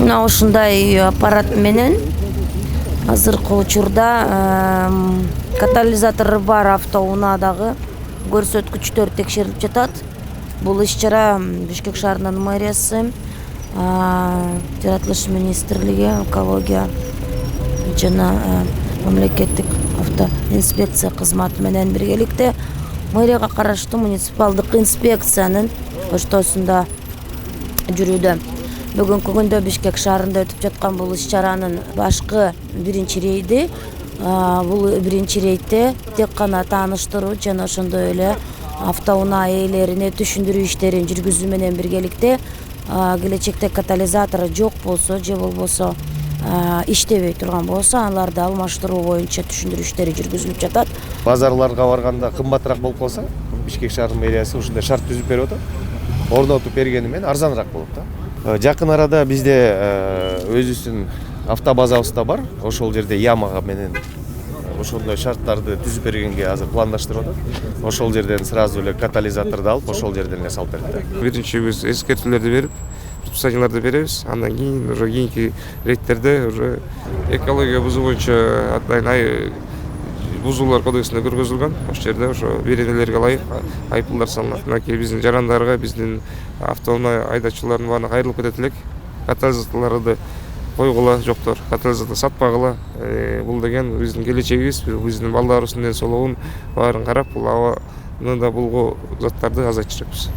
Мына ушундай аппарат менен азыркы учурда катализатору бар автоунаадагы көрсөткүчтөр текшерилип жатат. Бул иш-чара Бишкек шаарынын мэриясы, жаратылыш министрлиги, экология жана мамлекеттик автоинспекция кызматы менен биргеликте мэрияга караштуу муниципалдык инспекциянын оштосунда жүрүүдө. Бүгүнкү күндө Бишкек шаарында өтүп жаткан бул иш-чаранын башкы биринчи рейди. Бул биринчи рейдте тек гана тааныштыруу жана ошондой эле автоунаа ээлерине түшүндүрүү иштерин жүргүзүү менен биргеликте келечекте катализатору жок болсо же болбосо иштебей турган болсо аларды алмаштыруу боюнча түшүндүрүү иштери жүргүзүлүп жатат. Базарларга барганда кымбатыраак болуп калса, Бишкек шаарынын мэриясы ушундай шарт түзүп берип атат. Орнотуп бергени менен арзаныраак болот да. Жакын арада бизде өзүбүздүн автобазабыз да бар. Ошол жерде ямага менен ошондой шарттарды түзүп бергенге азыр пландаштырып атат. Ошол жерден сразу эле катализаторду алып, ошол жерден эле салып берет да. Биринчи биз эскертүүлөрдү берип, предписанияларды беребиз. Андан кийин уже кийинки рейдтерде уже экология бузуу боюнча атайын бузуулар кодексине киргизилген. Ошол жерде ошо беренелерге ылайык айыппулдар салынат. Мынакей биздин жарандарга, биздин автоунаа айдоочулардын баарына кайрылып кетет элек. Катализаторлорду койгула жоктор, катализатор сатпагыла. Бул деген биздин келечегибиз, биздин балдарыбыздын ден соолугун баарын карап, бул абаны да булгу заттарды азайтышыбыз.